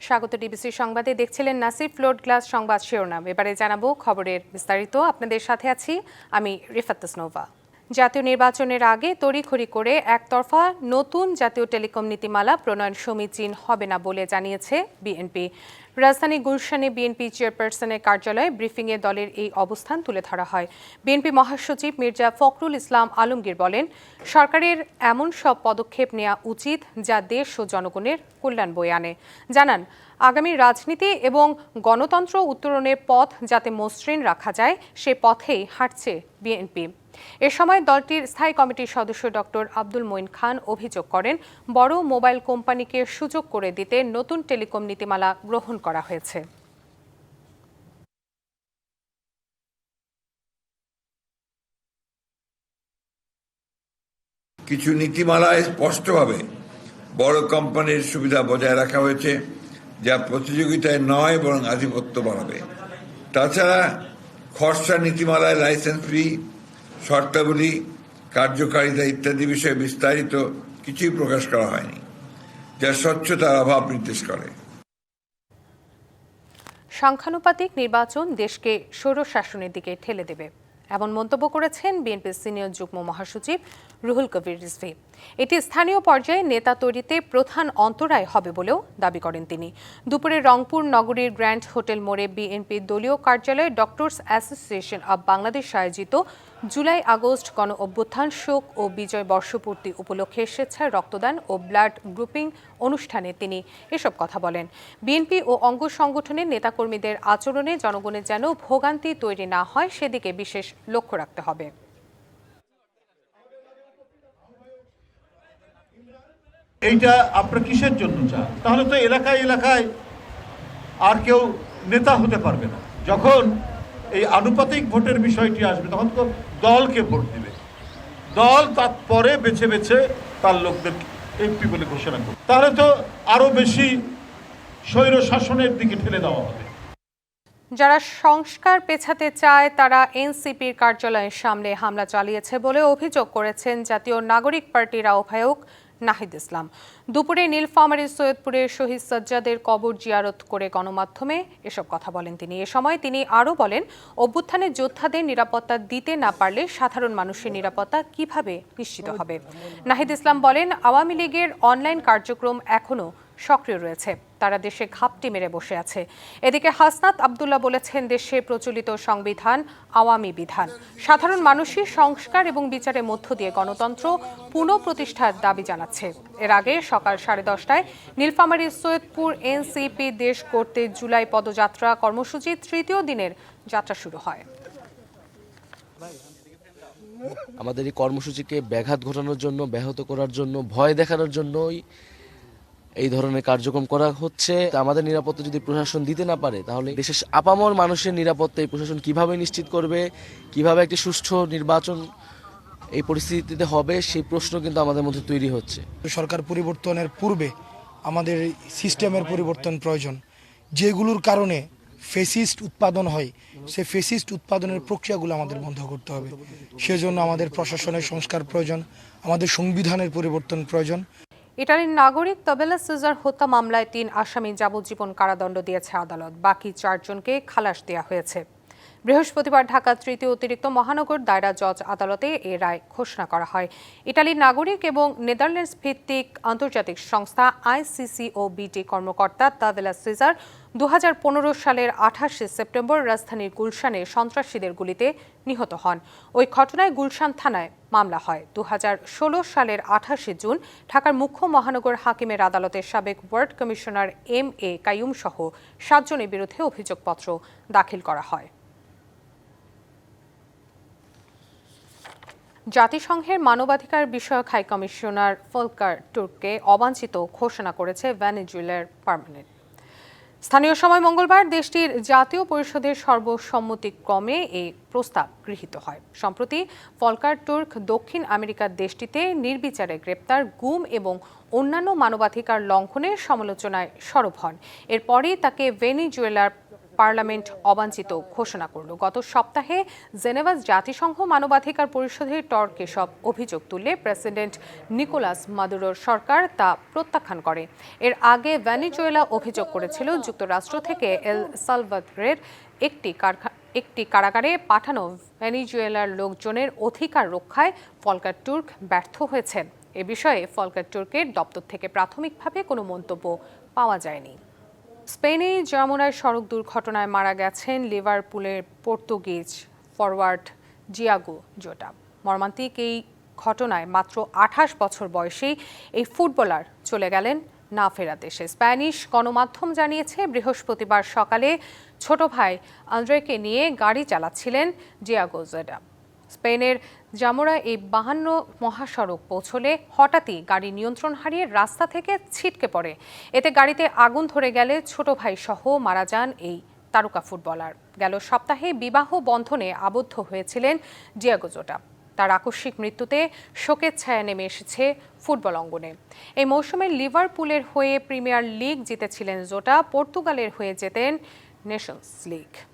স্বাগত ডিবিসি সংবাদে। দেখছিলেন নাসির ফ্লোট গ্লাস সংবাদ শিরোনাম। এবারে জানাবো খবরের বিস্তারিত। আপনাদের সাথে আছি আমি রিফাত তাসনোভা। জাতীয় নির্বাচনের আগে তড়িঘড়ি করে একতরফা নতুন জাতীয় টেলিকম নীতিমালা প্রণয়ন সমীচীন হবে না বলে জানিয়েছে বিএনপি। রাজধানী গুলশানে বিএনপি চেয়ারপারসনের কার্যালয়ে ব্রিফিংয়ে দলের এই অবস্থান তুলে ধরা হয়। বিএনপি মহাসচিব মির্জা ফখরুল ইসলাম আলমগীর বলেন, সরকারের এমন সব পদক্ষেপ নেওয়া উচিত যা দেশ ও জনগণের কল্যাণ বয়ে আনে। জানান, আগামী রাজনীতি এবং গণতন্ত্র উত্তরণের পথ যাতে মসৃণ রাখা যায় সে পথেই হাঁটছে বিএনপি। এ সময় দলটির স্থায়ী কমিটির সদস্য ডক্টর আব্দুল মঈন খান অভিযোগ করেন, বড় মোবাইল কোম্পানিকে সুযোগ করে দিতে নতুন টেলিকম নীতিমালা গ্রহণ করা হয়েছে। কিছু নীতিমালায় স্পষ্টভাবে বড় কোম্পানির সুবিধা বজায় রাখা হয়েছে, যা প্রতিযোগিতায় নয় বরং আধিপত্য বাড়াবে। তাছাড়া খসড়া নীতিমালায় লাইসেন্স ফি, শর্তাবলী, কার্যকারিতা ইত্যাদি বিষয়ে বিস্তারিত কিছুই প্রকাশ করা হয়নি, যা স্বচ্ছতার অভাব নির্দেশ করে। সংখ্যানুপাতিক নির্বাচন দেশকে স্বৈরশাসনের দিকে ঠেলে দেবে, এমন মন্তব্য করেছেন বিএনপির সিনিয়র যুগ্ম মহাসচিব রুহুল কবির রিজভী। এটি স্থানীয় পর্যায়ে নেতা তৈরিতে প্রধান অন্তরায় হবে বলেও দাবি করেন তিনি। দুপুরে রংপুর নগরীর গ্র্যান্ড হোটেল মোড়ে বিএনপির দলীয় কার্যালয়ে ডক্টরস অ্যাসোসিয়েশন অব বাংলাদেশ আয়োজিত জুলাই আগস্ট গণ অভ্যুত্থান শোক ও বিজয় বর্ষপূর্তি উপলক্ষে স্বেচ্ছায় রক্তদান ও ব্লাড গ্রুপিং অনুষ্ঠানে তিনি এসব কথা বলেন। বিএনপি ও অঙ্গ সংগঠনের নেতাকর্মীদের আচরণে জনগণের যেন ভোগান্তি তৈরি না হয় সেদিকে বিশেষ লক্ষ্য রাখতে হবে। এইটা আপনারা কিসের জন্য চান? তাহলে তো এলাকায় এলাকায় আর কেউ নেতা হতে পারবে না। যখন এই আনুপাতিক ভোটের বিষয়টি আসবে তখন তো দলকে ভোট দিবে, দল তারপরে বেছে বেছে তার লোকদের এমপি বলে ঘোষণা করবে। তাহলে তো আরো বেশি স্বৈর শাসনের দিকে ঠেলে দেওয়া হবে। যারা সংস্কার পেছাতে চায় তারা এনসিপির কার্যালয়ের সামনে হামলা চালিয়েছে বলে অভিযোগ করেছেন জাতীয় নাগরিক পার্টির আহ্বায়ক নাহিদ ইসলাম। দুপুরে নীলফামারীর সৈয়দপুরে শহীদ সাজ্জাদের কবর জিয়ারত করে গণমাধ্যমে এসব কথা বলেন তিনি। এ সময় তিনি আরও বলেন, অভ্যুত্থানের যোদ্ধাদের নিরাপত্তা দিতে না পারলে সাধারণ মানুষের নিরাপত্তা কিভাবে নিশ্চিত হবে। নাহিদ ইসলাম বলেন, আওয়ামী লীগের অনলাইন কার্যক্রম এখনও সক্রিয় রয়েছে, তারা দেশে ঘাপটি মেরে বসে আছে। এদিকে হাসনাত আব্দুল্লাহ বলেছেন, দেশে প্রচলিত সংবিধান আওয়ামী বিধান, সাধারণ মানুষই সংস্কার এবং বিচারের মধ্য দিয়ে গণতন্ত্র পুনঃপ্রতিষ্ঠার দাবি জানাচ্ছে। এর আগে সকাল 10:30টায় নীলফামারীর সৈয়দপুর এনসিপি দেশ করতে জুলাই পদযাত্রা কর্মসূচি তৃতীয় দিনের যাত্রা শুরু হয়। আমাদের এই কর্মসূচিকে ব্যাঘাত ঘটানোর জন্য, ব্যাহত করার জন্য, ভয় দেখানোর জন্যই এই ধরনের কার্যক্রম করা হচ্ছে। আমাদের নিরাপত্তা যদি প্রশাসন দিতে না পারে তাহলে দেশের আপামর মানুষের নিরাপত্তা এই প্রশাসন কিভাবে নিশ্চিত করবে, কিভাবে একটি সুষ্ঠু নির্বাচন এই পরিস্থিতিতে হবে, সেই প্রশ্ন কিন্তু আমাদের মধ্যে তৈরি হচ্ছে। সরকার পরিবর্তনের পূর্বে আমাদের সিস্টেমের পরিবর্তন প্রয়োজন। যেগুলোর কারণে ফেসিস্ট উৎপাদন হয়, সেই ফেসিস্ট উৎপাদনের প্রক্রিয়াগুলো আমাদের বন্ধ করতে হবে। সেজন্য আমাদের প্রশাসনের সংস্কার প্রয়োজন, আমাদের সংবিধানের পরিবর্তন প্রয়োজন। ইটালির নাগরিক তবেলা সিজার হত্যা মামলায় 3 আসামি যাবজ্জীবন কারাদণ্ড দিয়েছে আদালত। বাকি 4 জনকে খালাস দেওয়া হয়েছে। বৃহস্পতিবার ঢাকা তৃতীয় অতিরিক্ত মহানগর দায়রা জজ আদালতে এ রায় ঘোষণা করা হয়। ইটালির নাগরিক এবং নেদারল্যান্ডস ভিত্তিক আন্তর্জাতিক সংস্থা ICCOBT কর্মকর্তা তাবেলা সিজার 2015 সালের 28 সেপ্টেম্বর রাজধানীর গুলশানে সন্ত্রাসীদের গুলিতে নিহত হন। ওই ঘটনায় গুলশান থানায় মামলা হয়। 2016 সালের 28 জুন ঢাকার মুখ্য মহানগর হাকিমের আদালতের সাবেক ওয়ার্ড কমিশনার MA কাইয়ুম সহ 7 জনের বিরুদ্ধে অভিযোগপত্র দাখিল করা হয়। জাতিসংঘের মানবাধিকার বিষয়ক হাই কমিশনার ফলকার টুর্ককে অবাঞ্ছিত ঘোষণা করেছে ভেনেজুয়েলার পার্মানেন্ট। স্থানীয় সময় মঙ্গলবার দেশটির জাতীয় পরিষদের সর্বসম্মতিক্রমে এই প্রস্তাব গৃহীত হয়। সম্প্রতি ফলকার তুর্ক দক্ষিণ আমেরিকার দেশটিতে নির্বিচারে গ্রেপ্তার, গুম এবং অন্যান্য মানবাধিকার লঙ্ঘনের সমালোচনায় সরব হন। এরপরই তাকে ভেনেজুয়েলার পার্লামেন্ট অবাঞ্ছিত ঘোষণা করল। গত সপ্তাহে জেনেভা জাতিসংঘ মানবাধিকার পরিষদে টর্কে সব অভিযোগ তুললে প্রেসিডেন্ট নিকোলাস মাদুরোর সরকার তা প্রত্যাখ্যান করে। এর আগে ভেনেজুয়েলা অভিযোগ করেছিল যুক্তরাষ্ট্র থেকে এল সালভাদোরের একটি কারাগারে পাঠানো ভেনেজুয়েলার লোকজনের অধিকার রক্ষায় ফলকার তুর্ক ব্যর্থ হয়েছেন। এ বিষয়ে ফলকার তুর্কের দপ্তর থেকে প্রাথমিকভাবে কোনো মন্তব্য পাওয়া যায়নি। স্পেনে যমুনায় সড়ক দুর্ঘটনায় মারা গেছেন লিভারপুলের পর্তুগিজ ফরওয়ার্ড ডিয়াগো জোটা। মর্মান্তিক এই ঘটনায় মাত্র 28 বছর বয়সী এই ফুটবলার চলে গেলেন না ফেরা দেশে। স্প্যানিশ গণমাধ্যম জানিয়েছে বৃহস্পতিবার সকালে ছোট ভাই আন্দ্রেকে নিয়ে গাড়ি চালাচ্ছিলেন ডিয়াগো জোটা। স্পেনের জামোরায় এই 52 মহাসড়ক পৌঁছলে হঠাৎই গাড়ি নিয়ন্ত্রণ হারিয়ে রাস্তা থেকে ছিটকে পড়ে। এতে গাড়িতে আগুন ধরে গেলে ছোট ভাই সহ মারা যান এই তারকা ফুটবলার। গেল সপ্তাহে বিবাহ বন্ধনে আবদ্ধ হয়েছিলেন ডিয়াগো জোটা। তার আকস্মিক মৃত্যুতে শোকের ছায়া নেমে এসেছে ফুটবল অঙ্গনে। এই মৌসুমে লিভারপুলের হয়ে প্রিমিয়ার লিগ জিতেছিলেন জোটা, পর্তুগালের হয়ে জেতেন নেশনস লিগ।